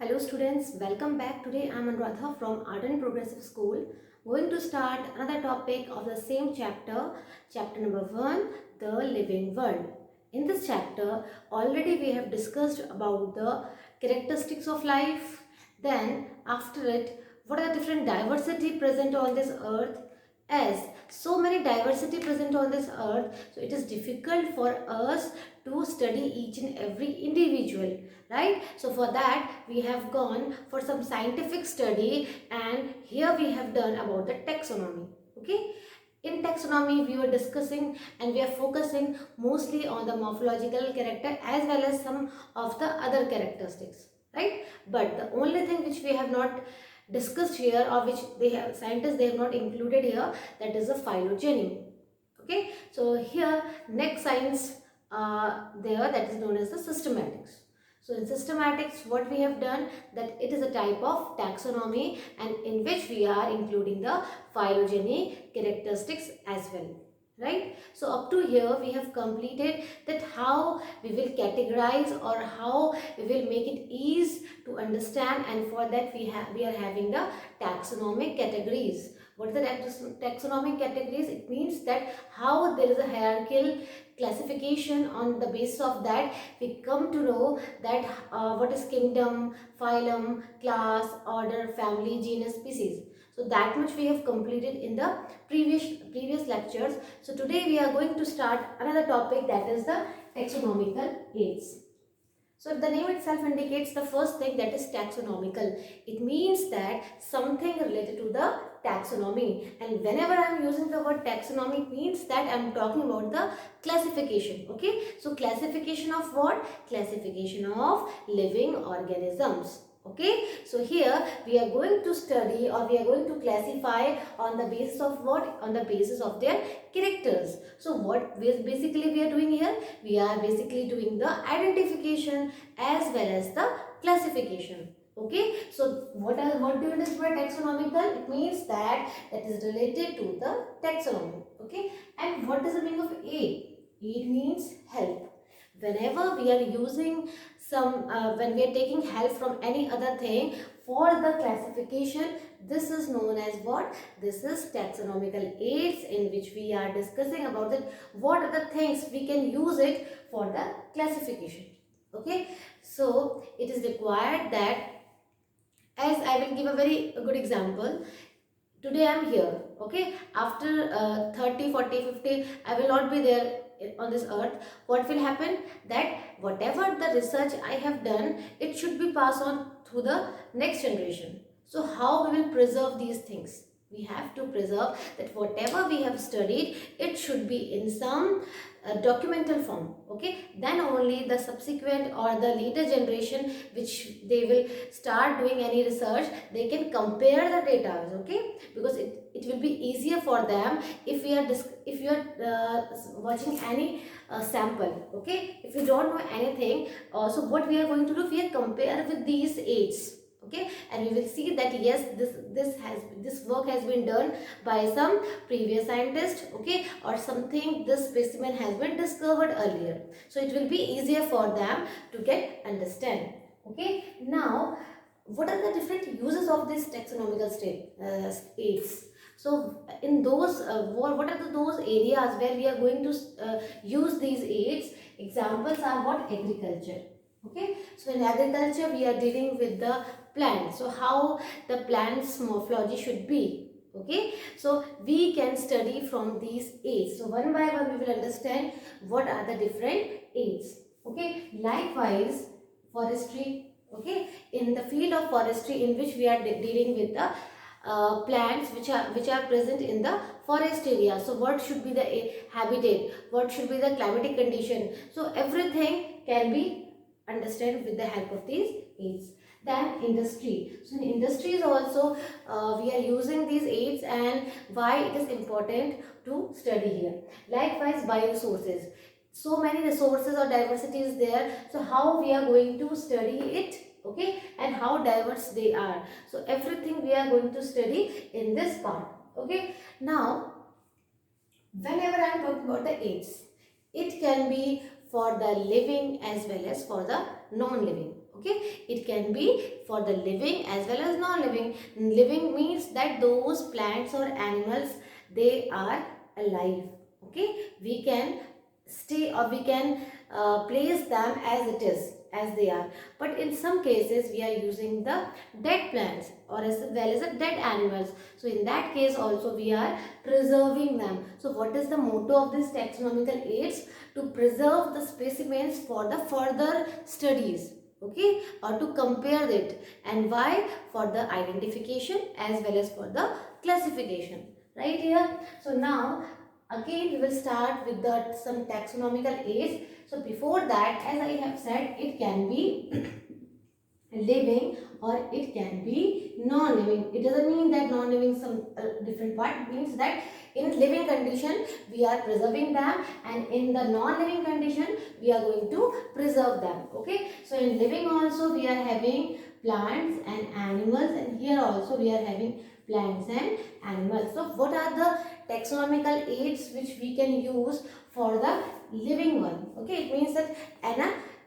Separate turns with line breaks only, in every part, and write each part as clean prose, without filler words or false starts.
Hello students, welcome back. Today I am Anuradha from Art and Progressive School, going to start another topic of the same chapter, chapter number 1, the living world. In this chapter, already we have discussed about the characteristics of life, then after it, what are the different diversity present on this earth. As so many diversity present on this earth, so it is difficult for us to study each and every individual, right? So for that we have gone for some scientific study, and here we have done about the taxonomy. Okay, in taxonomy we were discussing and we are focusing mostly on the morphological character as well as some of the other characteristics, right? But the only thing which we have not discussed here, or which scientists they have not included here, that is the phylogeny. Okay, so here next science there, that is known as the systematics. So in systematics what we have done, that it is a type of taxonomy and in which we are including the phylogeny characteristics as well, right? So up to here we have completed that how we will categorize or how we will make it easy to understand, and for that we are having the taxonomic categories. What is the taxonomic categories? It means that how there is a hierarchical classification. On the basis of that we come to know that what is kingdom, phylum, class, order, family, genus, species. So that much we have completed in the previous lectures. So today we are going to start another topic, that is the taxonomical aids. So the name itself indicates the first thing, that is taxonomical. It means that something related to the taxonomy, and whenever I am using the word taxonomy, it means that I am talking about the classification. Okay, so classification of what? Classification of living organisms. Okay, so here we are going to study, or we are going to classify on the basis of what? On the basis of their characters. So what basically we are doing here? We are basically doing the identification as well as the classification. Okay, so what do you understand by taxonomical? It means that is related to the taxonomy. Okay, and what is the meaning of aid? Aid means help. Whenever we are using some when we are taking help from any other thing for the classification, this is known as what? This is taxonomical aids, in which we are discussing about it, what are the things we can use it for the classification. Okay, so it is required that, as I will give a very good example. Today I am here, okay, after 30, 40, 50 I will not be there on this earth. What will happen? That whatever the research I have done, it should be passed on to the next generation. So how we will preserve these things? We have to preserve that whatever we have studied, it should be in some documental form. Okay, then only the subsequent or the later generation which they will start doing any research, they can compare the data. Okay, because it will be easier for them if we are if you are watching any sample. Okay, if you don't know anything, so what we are going to do, we are compare with these aids. Okay, and we will see that yes, this work has been done by some previous scientist, okay, or something, this specimen has been discovered earlier, so it will be easier for them to get understand. Okay, now what are the different uses of this taxonomical aids? So in those what are those areas where we are going to use these aids? Examples are what? Agriculture. Okay, so in agriculture we are dealing with the plants, so how the plant's morphology should be. Okay, so we can study from these aids. So one by one we will understand what are the different aids. Okay, likewise forestry. Okay, in the field of forestry, in which we are dealing with the plants which are present in the forest area. So what should be the habitat, what should be the climatic condition, so everything can be understand with the help of these aids. Then industry. So in industries also we are using these aids, and why it is important to study here. Likewise bioresources. So many resources or diversity is there, so how we are going to study it? Okay, and how diverse they are, so everything we are going to study in this part. Okay, now whenever I am talking about the aids, it can be for the living as well as for the non-living. Okay, it can be for the living as well as non-living. Living means that those plants or animals, they are alive. Okay, we can stay or we can place them as it is, as they are. But in some cases we are using the dead plants or as well as the dead animals. So in that case also we are preserving them. So what is the motto of this taxonomical aids? To preserve the specimens for the further studies, okay, or to compare it. And why? For the identification as well as for the classification, right here. So now again we will start with the some taxonomical aids. So before that, as I have said, it can be living or it can be non-living. It doesn't mean that non-living some different part. It means that in living condition we are preserving them, and in the non-living condition we are going to preserve them. Okay, so in living also we are having plants and animals, and here also we are having plants and animals. So what are the taxonomical aids which we can use for the living one? Okay, it means that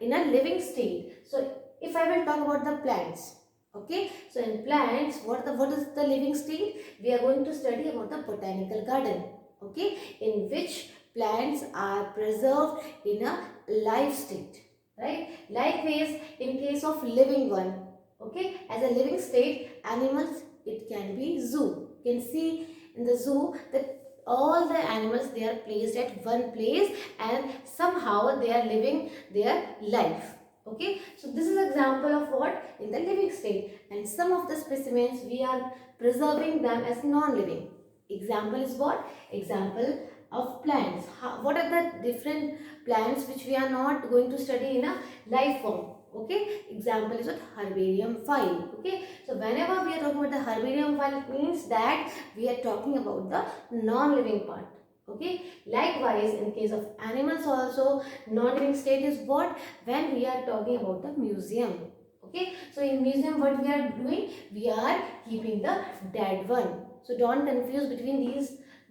in a living state. So if I will talk about the plants, okay, so in plants, what is the living state? We are going to study about the botanical garden, okay, in which plants are preserved in a live state, right? Likewise, in case of living one, okay, as a living state, animals, it can be zoo. You can see in the zoo that all the animals, they are placed at one place and somehow they are living their life. Okay, so this is example of what? In the living state. And some of the specimens we are preserving them as non-living. Example is what? Example of plants. What are the different plants which we are not going to study in a live form? Okay, example is what? Herbarium phyll. Okay, so whenever we are talking about the herbarium phyll, it means that we are talking about the non-living part. Okay, likewise in case of animals also, non-living state is what? When we are talking about the museum. Okay, so in museum what we are doing? We are keeping the dead one. So don't confuse between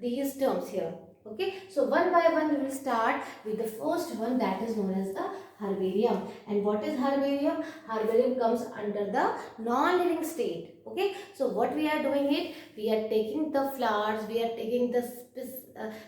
these terms here. Okay, so one by one we will start with the first one, that is known as the herbarium. And what is herbarium? Herbarium comes under the non-living state. Okay, so what we are doing it? We are taking the flowers, we are taking the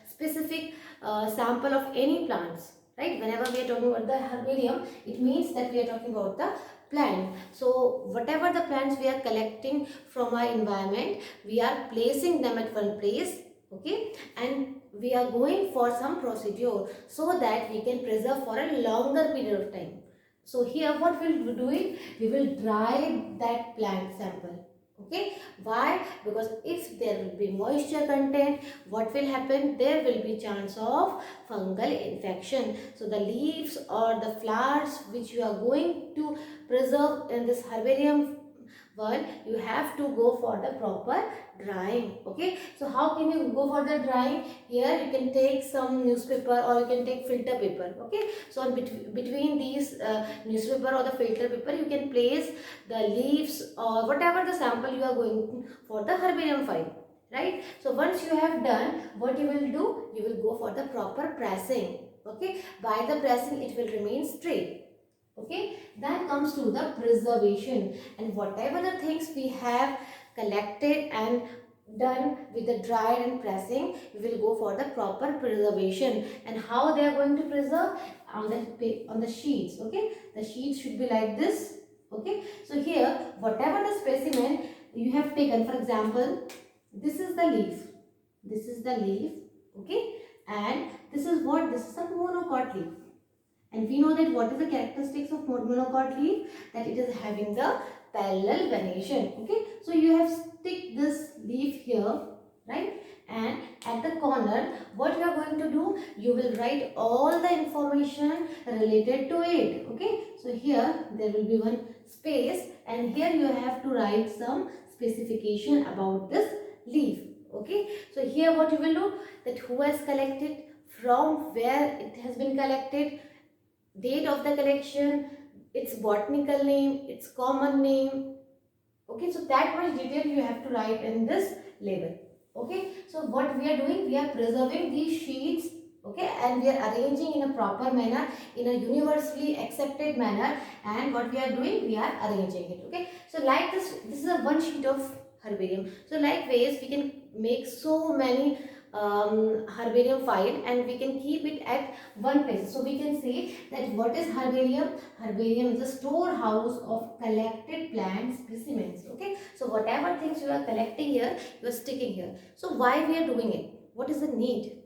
specific sample of any plants, right? Whenever we are talking about the herbarium, it means that we are talking about the plant. So whatever the plants we are collecting from our environment, we are placing them at one place, okay, and we are going for some procedure so that we can preserve for a longer period of time. So here what we will do it? We will dry that plant sample. Okay, why? Because if there will be moisture content, what will happen? There will be chance of fungal infection. So the leaves or the flowers which you are going to preserve in this herbarium one, you have to go for the proper drying. Okay, so how can you go for the drying? Here you can take some newspaper or you can take filter paper. Okay, so on between these newspaper or the filter paper, you can place the leaves or whatever the sample you are going for the herbarium phyll, right? So once you have done, what you will do? You will go for the proper pressing. Okay, by the pressing it will remain straight. Okay, then comes to the preservation, and whatever the things we have collected and done with the dried and pressing, we will go for the proper preservation. And how they are going to preserve? On the sheets. Okay, the sheets should be like this. Okay, so here whatever the specimen you have taken, for example, this is the leaf, this is the leaf, okay, and this is what? This is a monocot leaf. And we know that what is the characteristics of monocot leaf? That it is having the parallel venation. Okay, so you have stick this leaf here, right? And at the corner, what you are going to do? You will write all the information related to it. Okay, so here there will be one space, and here you have to write some specification about this leaf. Okay, so here what you will do? That who has collected, from where it has been collected, date of the collection, its botanical name, its common name. Okay, so that much detail you have to write in this label. Okay, so what we are doing? We are preserving these sheets Okay, and we are arranging in a proper manner, in a universally accepted manner, and what we are doing, we are arranging it. Okay, so like this is a one sheet of herbarium. So likewise we can make so many herbarium file, and we can keep it at one place. So we can say that what is herbarium? Herbarium is a storehouse of collected plant specimens. Okay, so whatever things you are collecting here, you are sticking here. So why we are doing it? What is the need?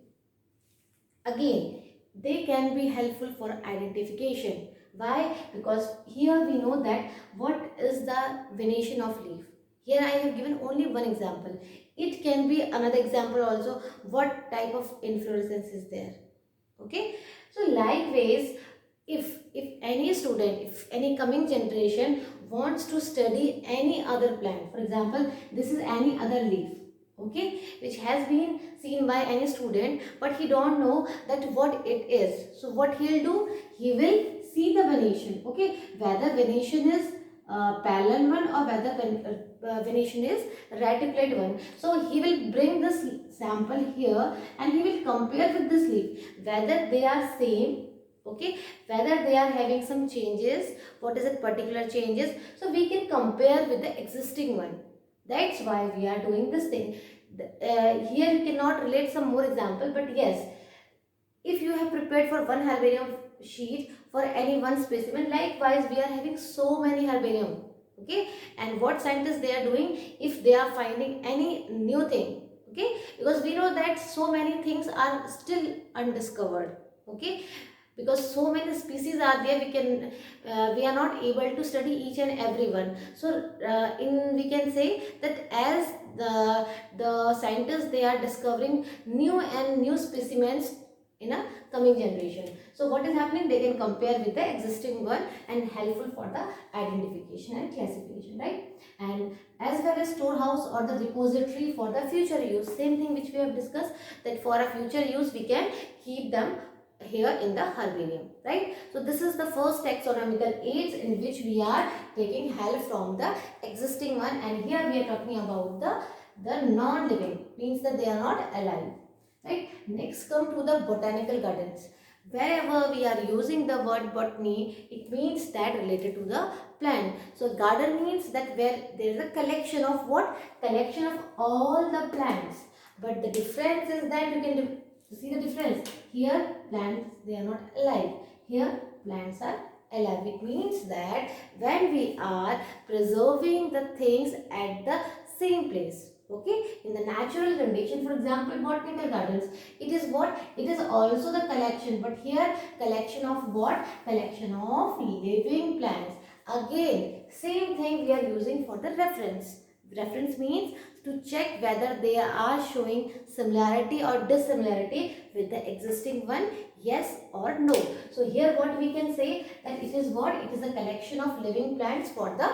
Again, they can be helpful for identification. Why? Because here we know that what is the venation of leaf. Here I have given only one example. It can be another example also, what type of inflorescence is there. Okay, so likewise, if any student, if any coming generation wants to study any other plant, for example, this is any other leaf, okay, which has been seen by any student, but he don't know that what it is. So what he'll do, he will see the venation, okay, whether venation is parallel one or whether venation is reticulate one. So he will bring this sample here and he will compare with this leaf whether they are same, okay, whether they are having some changes, what is it particular changes. So we can compare with the existing one. That's why we are doing this thing. Here you cannot relate some more example, but yes, if you have prepared for one herbarium sheet for any one specimen, likewise we are having so many herbarium, okay, and what scientists they are doing, if they are finding any new thing, okay, because we know that so many things are still undiscovered, okay, because so many species are there, we are not able to study each and every one. So in we can say that as the scientists they are discovering new and new specimens in a coming generation. So what is happening, they can compare with the existing one and helpful for the identification and classification, right? And as well as storehouse or the repository for the future use, same thing which we have discussed, that for a future use we can keep them here in the herbarium, right? So this is the first taxonomical aids in which we are taking help from the existing one, and here we are talking about the non-living, means that they are not alive, right? Next come to the botanical gardens. Wherever we are using the word botany, it means that related to the plant. So garden means that where there is a collection of what? Collection of all the plants. But the difference is that you can see the difference. Here plants they are not alive. Here plants are alive. It means that when we are preserving the things at the same place, okay, in the natural condition, for example botanical gardens, it is what? It is also the collection, but here collection of what? Collection of living plants. Again same thing we are using for the reference. Reference means to check whether they are showing similarity or dissimilarity with the existing one, yes or no. So here what we can say, that it is what? It is a collection of living plants for the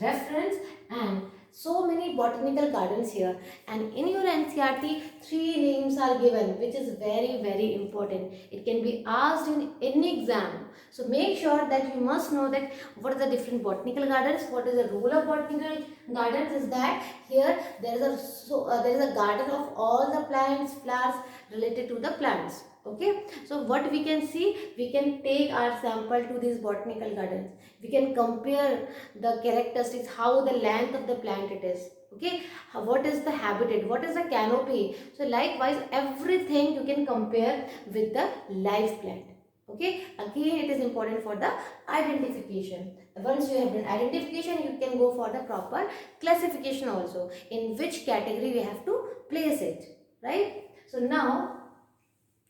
reference. And so many botanical gardens here, and in your NCERT 3 names are given, which is very important. It can be asked in any exam. So make sure that you must know that what are the different botanical gardens, what is the role of botanical gardens is that here there is a garden of all the plants, flowers related to the plants. Okay, so what we can see, we can take our sample to these botanical gardens, we can compare the characteristics, how the length of the plant it is, okay, what is the habitat, what is the canopy. So likewise everything you can compare with the live plant. Okay, again it is important for the identification. Once you have done identification, you can go for the proper classification also, in which category we have to place it, right? So now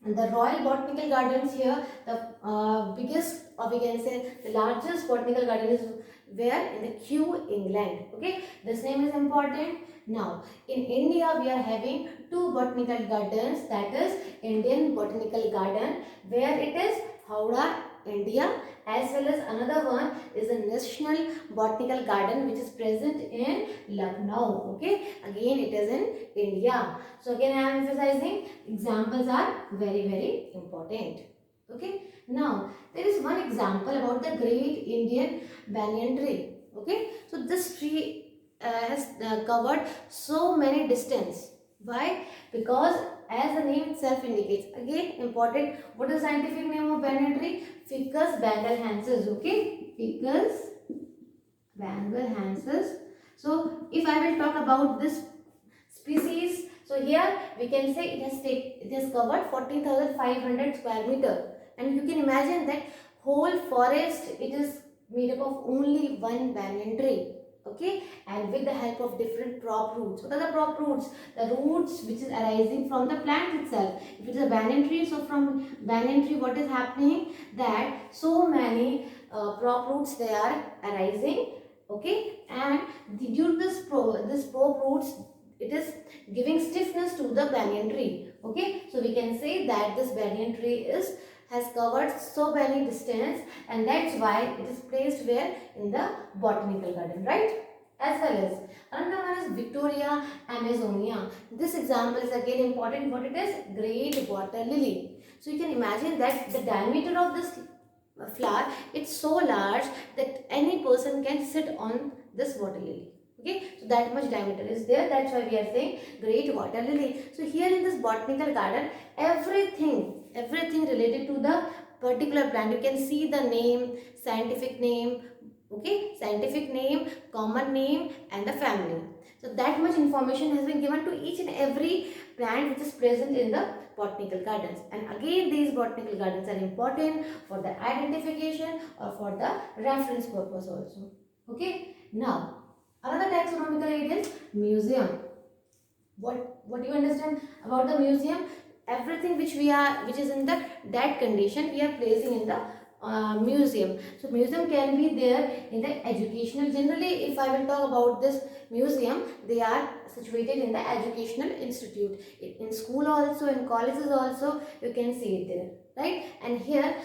the Royal Botanical Gardens here, the biggest, or we can say the largest botanical garden is where? In the Kew, England. Okay, this name is important. Now in India we are having two botanical gardens, that is Indian Botanical Garden, where it is Howrah, India, as well as another one is the National Botanical Garden, which is present in Lucknow. Okay, again it is in India. So again I am emphasizing examples are very important. Okay, now there is one example about the great Indian banyan tree. Okay, so this tree has covered so many distance. Why? Because as the name itself indicates, again important, what is the scientific name of banyan tree? Ficus bengalhensis. Okay, Ficus bengalhensis. So if I will talk about this species, so here we can say it has covered 14,500 square meter, and you can imagine that whole forest it is made up of only one banyan tree. Okay, and with the help of different prop roots. What are the prop roots? The roots which is arising from the plant itself. If it is a banyan tree, so from banyan tree what is happening, that so many prop roots they are arising. Okay, and due to this prop roots, it is giving stiffness to the banyan tree. Okay, so we can say that this banyan tree has covered so many distance, and that's why it is placed where in the botanical garden, right? As well as another one is Victoria Amazonia. This example is again important. What it is? Great water lily. So you can imagine that the diameter of this flower, it's so large that any person can sit on this water lily. Okay, so that much diameter is there. That's why we are saying great water lily. So here in this botanical garden, everything related to the particular plant, you can see the name, scientific name, okay, scientific name, common name, and the family. So that much information has been given to each and every plant which is present in the botanical gardens. And again, these botanical gardens are important for the identification or for the reference purpose also. Okay, now another taxonomical area is museum. What do you understand about the museum? Everything which is in the dead condition, we are placing in the museum. So museum can be there in the educational. Generally, if I will talk about this museum, they are situated in the educational institute. In school also, in colleges also, you can see it there, right? And here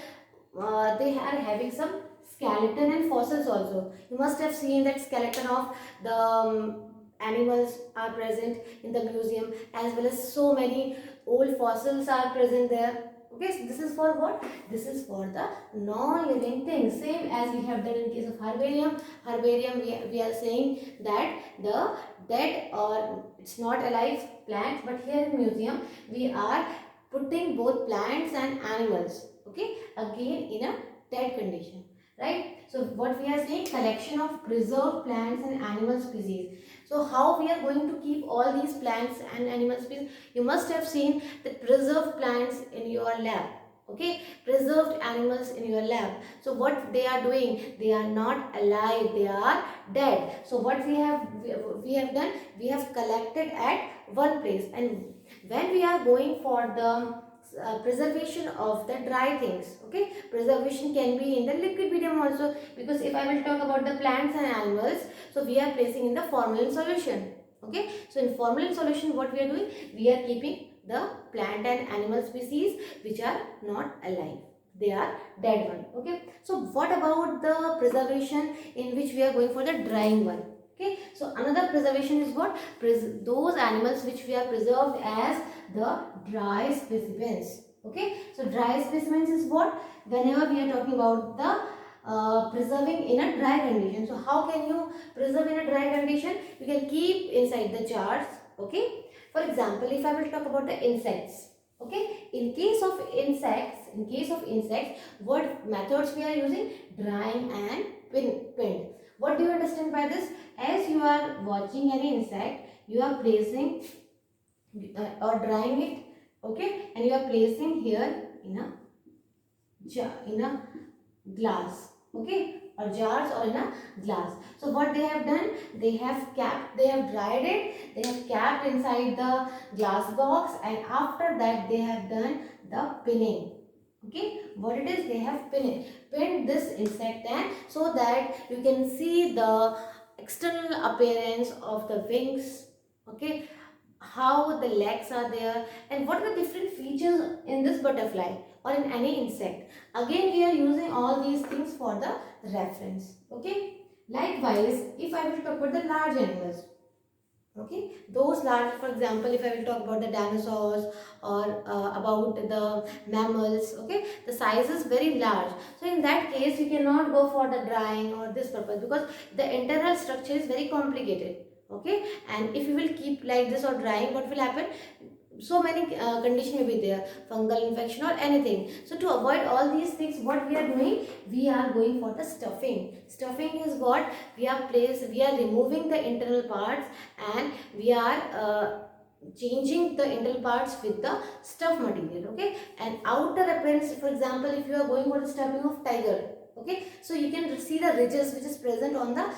they are having some skeleton and fossils also. You must have seen that skeleton of the animals are present in the museum, as well as so many old fossils are present there. Okay, so this is for what? This is for the non-living things. Same as we have done in case of herbarium. Herbarium, we are saying that the dead or it's not alive plants, but here in museum we are putting both plants and animals, okay, again in a dead condition, right? So what we are saying, collection of preserved plants and animal species. So how we are going to keep all these plants and animal species? You must have seen the preserved plants in your lab, okay, preserved animals in your lab. So what they are doing, they are not alive, they are dead. So what we have done, we have collected at one place. And when we are going for the preservation of the dry things, okay, preservation can be in the liquid medium also, because if I will talk about the plants and animals, so we are placing in the formalin solution. Okay, so in formalin solution what we are doing, we are keeping the plant and animal species which are not alive, they are dead one. Okay, so what about the preservation in which we are going for the drying one? Okay, so another preservation is what? Those animals which we are preserved as the dry specimens. Okay, so dry specimens is what? Whenever we are talking about the preserving in a dry condition. So how can you preserve in a dry condition? You can keep inside the jars. Okay, for example, if I will talk about the insects. Okay, in case of insects, what methods we are using? Drying and pinned. What do you understand by this? As you are watching any insect, you are placing or drying it, okay, and you are placing here in a jar, in a glass, okay, or jars or in a glass. So what they have done, they have dried it, they have kept inside the glass box, and after that they have done the pinning. Okay, what it is, they have pinned this insect, and so that you can see the external appearance of the wings, okay, how the legs are there, and what are the different features in this butterfly or in any insect. Again, we are using all these things for the reference. Okay, likewise, if I will talk about the large animals, okay, those large, for example, if I will talk about the dinosaurs or about the mammals, okay, the size is very large. So in that case, you cannot go for the drying or this purpose, because the internal structure is very complicated. Okay, and if you will keep like this or drying, what will happen? so many condition may be there, fungal infection or anything. So to avoid all these things, what we are doing, we are going for the stuffing. Stuffing is what we are removing the internal parts, and we are changing the internal parts with the stuff material. Okay, and outer appearance, for example, if you are going for the stuffing of tiger, okay, so you can see the ridges which is present on the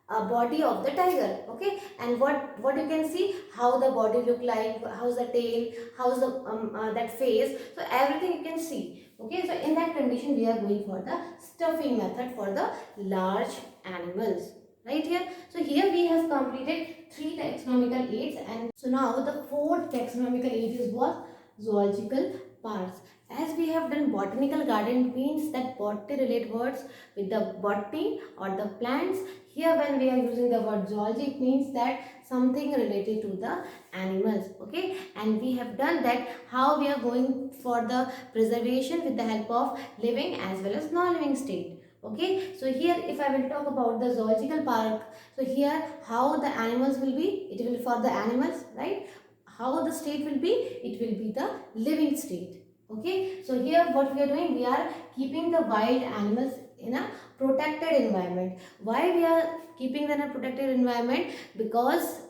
body of the tiger. Okay, and what you can see, how the body look like, how's the tail, how's the that face, so everything you can see. Okay, so in that condition we are going for the stuffing method for the large animals, right here. So here we have completed 3 taxonomical aids, and so now the 4th taxonomical aid is what? Zoological parks. As we have done botanical garden, means that botany relate words with the botany or the plants. Here when we are using the word zoology, it means that something related to the animals. Okay, and we have done that how we are going for the preservation with the help of living as well as non-living state. Okay, so here if I will talk about the zoological park, so here how the animals will be, it will be for the animals, right? How the state will be, it will be the living state. Okay, so here what we are doing, we are keeping the wild animals in a protected environment. Why we are keeping them in a protected environment? Because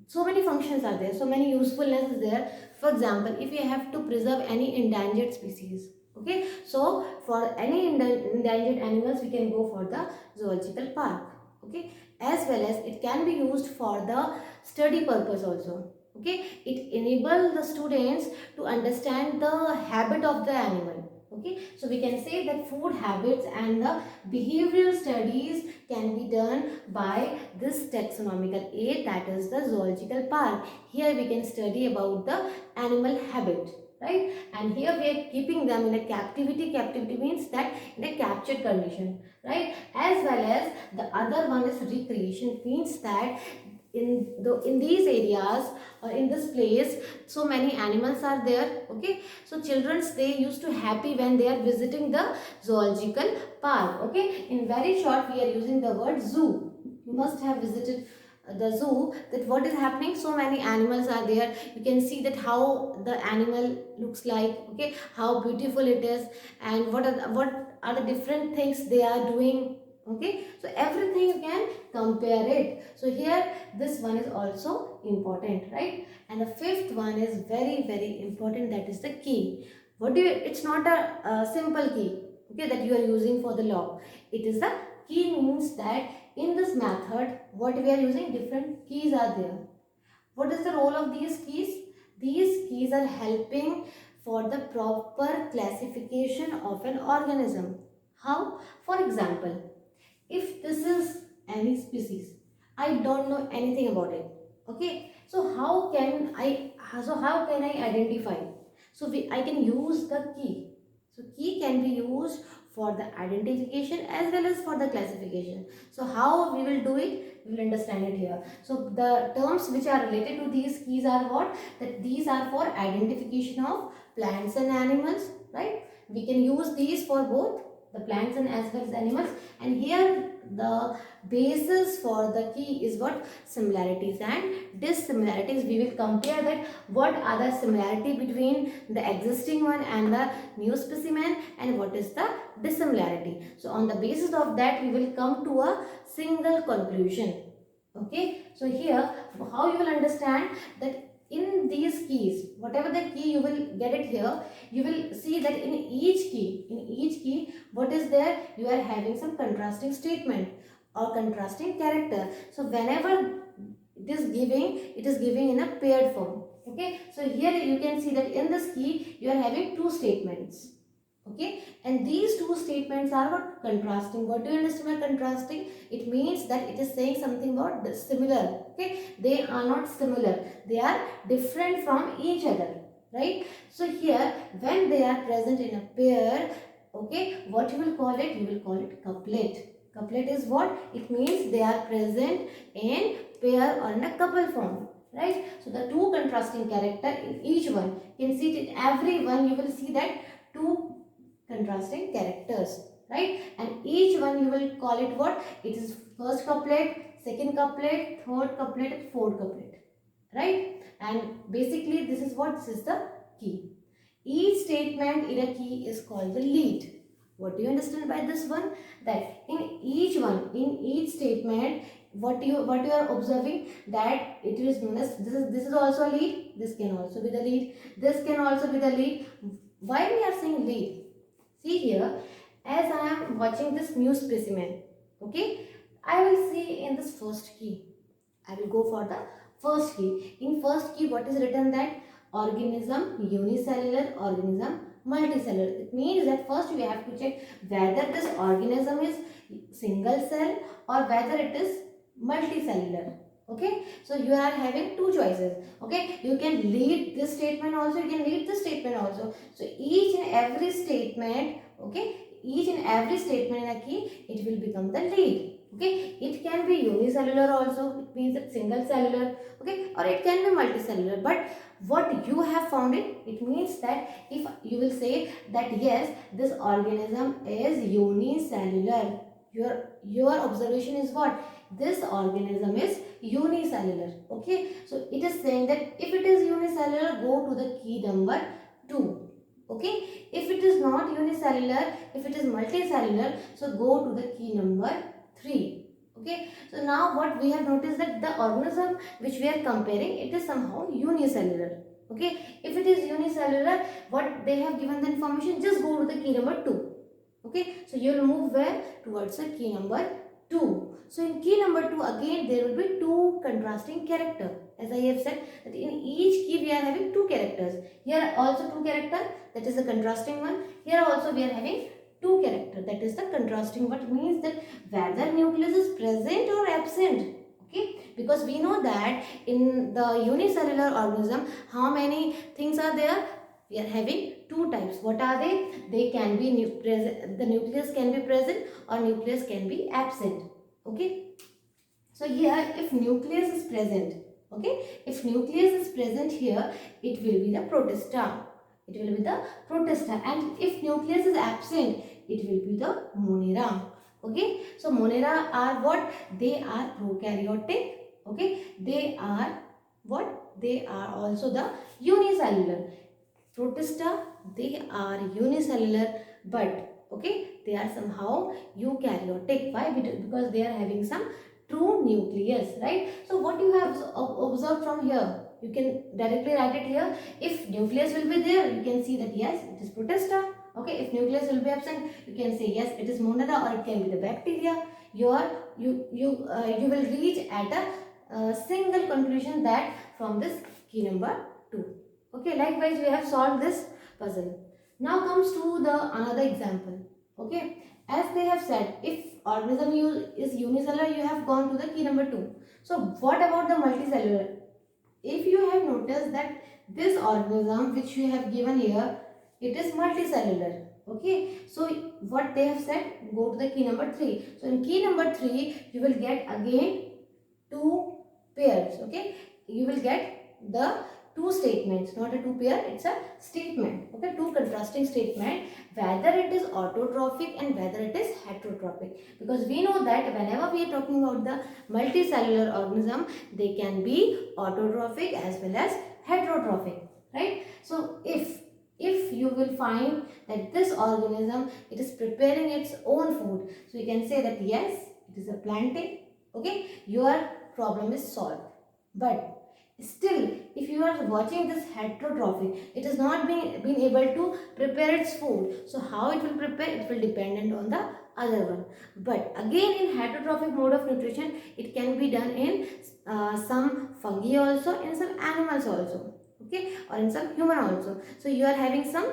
so many functions are there, so many usefulness is there. For example, if you have to preserve any endangered species, okay, so for any endangered animals we can go for the zoological park. Okay, as well as it can be used for the study purpose also. Okay, it enables the students to understand the habit of the animal. Okay, so we can say that food habits and the behavioral studies can be done by this taxonomical aid, that is the zoological park. Here we can study about the animal habit, right? And here we are keeping them in a captivity. Captivity means that in a captured condition, right? As well as the other one is recreation, means that in these areas or in this place so many animals are there. Okay, so childrens, they used to happy when they are visiting the zoological park. Okay, in very short we are using the word zoo. You must have visited the zoo, that what is happening, so many animals are there. You can see that how the animal looks like. Okay, how beautiful it is, and what are the different things they are doing. Okay, so everything you can compare it. So here this one is also important, right? And the 5th one is very important, that is the key. What do you, it's not a simple key, okay, that you are using for the lock. It is the key, means that in this method what we are using, different keys are there. What is the role of these keys? These keys are helping for the proper classification of an organism. How? For example, if this is any species, I don't know anything about it. Okay, so how can I identify? So I can use the key. So key can be used for the identification as well as for the classification. So how we will do it, we will understand it here. So the terms which are related to these keys are what? That these are for identification of plants and animals, right? We can use these for both the plants and as well as animals. And here the basis for the key is what? Similarities and dissimilarities. We will compare that what are the similarity between the existing one and the new specimen, and what is the dissimilarity. So on the basis of that we will come to a single conclusion. Okay, so here how you will understand that in these keys, whatever the key you will get it here, you will see that in each key, what is there? You are having some contrasting statement or contrasting character. So whenever it is giving in a paired form. Okay, so here you can see that in this key you are having 2 statements. Okay, and these 2 statements are what? Contrasting. What do you understand by contrasting? It means that it is saying something about the similar. Okay, they are not similar, they are different from each other, right? So here when they are present in a pair, okay, what you will call it? You will call it couplet. Couplet is what? It means they are present in pair or in a couple form, right? So the 2 contrasting character in each one, you can see it in every one, you will see that 2 contrasting characters, right? And each one you will call it what? It is first couplet, second couplet, third couplet, fourth couplet, right? and basically this is what, this is the key. Each statement in a key is called the lead. What do you understand by this one? That in each statement, what you are observing, that it is known as, this is also a lead, this can also be the lead, this can also be the lead. Why we are saying lead? See here, as I am watching this new specimen, okay, I will see in this first key, I will go for the first key. In first key, what is written? That organism unicellular, organism multicellular. It means that first we have to check whether this organism is single cell or whether it is multicellular. Okay, so you are having two choices. Okay, you can lead this statement also, you can lead this statement also. So each and every statement, okay, each and every statement in a key, it will become the lead. Okay, it can be unicellular also, it means that single cellular, okay, or it can be multicellular. But what you have found it means that if you will say that yes, this organism is unicellular, your observation is what? This organism is unicellular. Okay, so it is saying that if it is unicellular, go to the key number 2. Okay, if it is not unicellular, if it is multicellular, so go to the key number 3. Okay, so now what we have noticed, that the organism which we are comparing, it is somehow unicellular. Okay, if it is unicellular, what they have given the information, just go to the key number 2. Okay, so you will move where? Towards the key number 2. So in key number 2, again there will be two contrasting character. As I have said, that in each key we are having two characters. Here also two character, that is the contrasting one. Here also we are having two character, that is the contrasting. What means that whether nucleus is present or absent. Okay, because we know that in the unicellular organism, how many things are there? We are having two types. What are they? They can be the nucleus can be present or nucleus can be absent. Okay, so here if nucleus is present, okay, if nucleus is present here, it will be the protista. It will be the protista, and if nucleus is absent, it will be the monera. Okay, so monera are what? They are prokaryotic. Okay, they are what? They are also the unicellular. Protista, they are unicellular, but okay, they are somehow eukaryotic. Why? Because they are having some true nucleus, right? So what you have observed from here, you can directly write it here. If nucleus will be there, you can see that yes, it is protista. Okay, if nucleus will be absent, you can say yes, it is monera, or it can be the bacteria. You will reach at a single conclusion, that from this key number 2. Okay, likewise we have solved this puzzle. Now comes to the another example. Okay, as they have said, if organism is unicellular, you have gone to the key number 2. So what about the multicellular? If you have noticed that this organism which you have given here, it is multicellular. Okay, so what they have said, go to the key number 3. So in key number 3, you will get again two pairs. Okay, you will get the two statements, not a two pair, it's a statement. Okay, two contrasting statement, whether it is autotrophic and whether it is heterotrophic. Because we know that whenever we are talking about the multicellular organism, they can be autotrophic as well as heterotrophic, right? So if you will find that this organism, it is preparing its own food, so you can say that yes, it is a plantain. Okay, your problem is solved. But still, if you are watching this heterotrophic, it is not being able to prepare its food. So how it will prepare? It will dependent on the other one. But again, in heterotrophic mode of nutrition, it can be done in some fungi also, in some animals also. Okay, or in some human also. So you are having some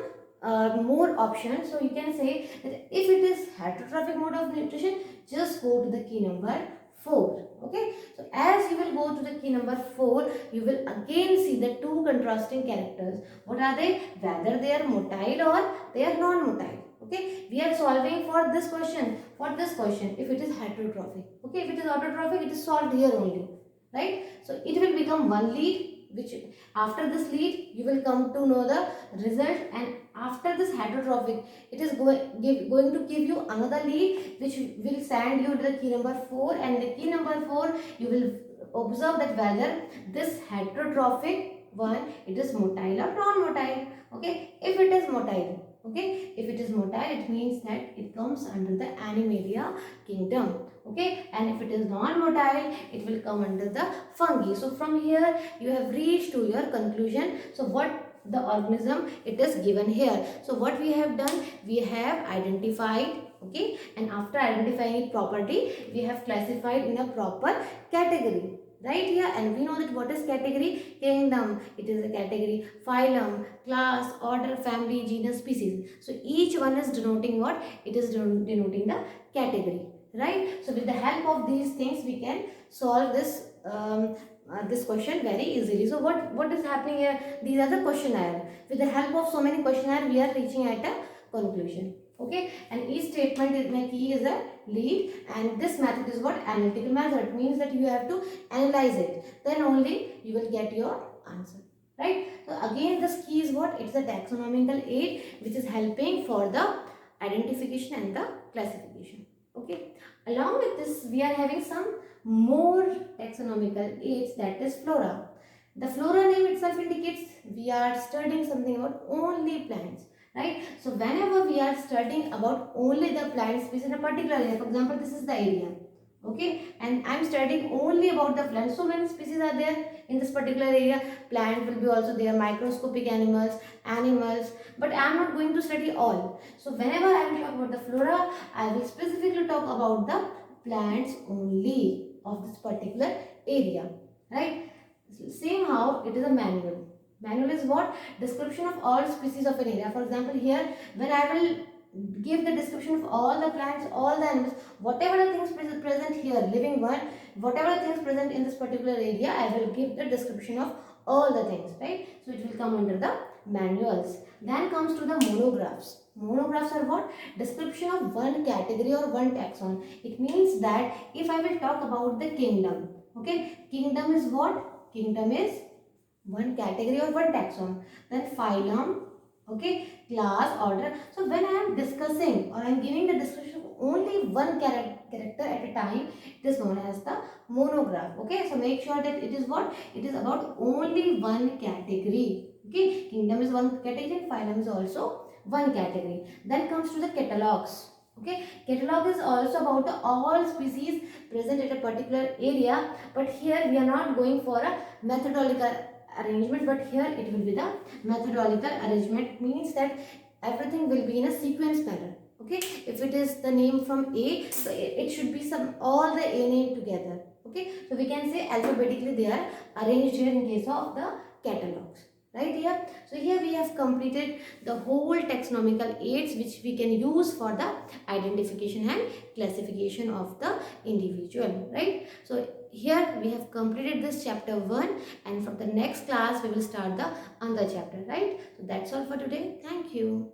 more options. So you can say that if it is heterotrophic mode of nutrition, just go to the key number 4. Okay, so as you will go to the key number 4, you will again see the two contrasting characters. What are they? Whether they are motile or they are non-motile. Okay, we are solving for this question. For this question, if it is heterotrophic. Okay, if it is autotrophic, it is solved here only, right? So it will become one lead, which after this lead you will come to know the result, and after this heterotrophic, it is going to give you another lead which will send you to the key number 4, and the key number 4 you will observe that whether this heterotrophic one, it is motile or non-motile. Okay, if it is motile, okay, if it is motile, it means that it comes under the Animalia kingdom. Okay, and if it is non-motile, it will come under the fungi. So from here you have reached to your conclusion. So what the organism it is given here. So what we have done, we have identified, okay, and after identifying it properly, we have classified in a proper category. Right here, and we know that what is category? Kingdom, it is a category. Phylum, class, order, family, genus, species. So each one is denoting what? It is denoting the category, right? So with the help of these things, we can solve this question very easily. So what is happening here? These are the questionnaire. With the help of so many questionnaire, we are reaching at a conclusion. Okay, and each statement is my key is a lead, and this method is what? Analytical method. It means that you have to analyze it, then only you will get your answer, right? So again, this key is what? It's a taxonomical aid which is helping for the identification and the classification. Okay, along with this, we are having some more taxonomical aids, that is flora. The flora name itself indicates we are studying something about only plants, right? So whenever we are studying about only the plant species in a particular area, for example, this is the area, okay, and I'm studying only about the plants. So many species are there in this particular area. Plant will be also there, microscopic animals, but I'm not going to study all. So whenever I will talk about the flora, I will specifically talk about the plants only of this particular area, right? Same how it is a manual. Manual is what? Description of all species of an area. For example, here when I will give the description of all the plants, all the animals, whatever the things present here, living one, whatever the things present in this particular area, I will give the description of all the things, right? So it will come under the manuals. Then comes to the monographs. Monographs are what? Description of one category or one taxon. It means that if I will talk about the kingdom, okay, kingdom is what? Kingdom is one category or one taxon. Then phylum, okay, class, order. So when I am discussing or I am giving the description of only one character at a time, it is known as the monograph. Okay, so make sure that it is what? It is about only one category. Okay, kingdom is one category and phylum is also one category. Then comes to the catalogs. Okay, catalog is also about the all species present at a particular area, but here we are not going for a methodological arrangement, but here it will be the methodological arrangement. Means that everything will be in a sequence manner. Okay, if it is the name from A, so it should be some all the A name together. Okay, so we can say alphabetically they are arranged here in case of the catalogs, right here. So here we have completed the whole taxonomical aids which we can use for the identification and classification of the individual, right? So here we have completed this chapter 1, and from the next class we will start the another chapter, right? So that's all for today. Thank you.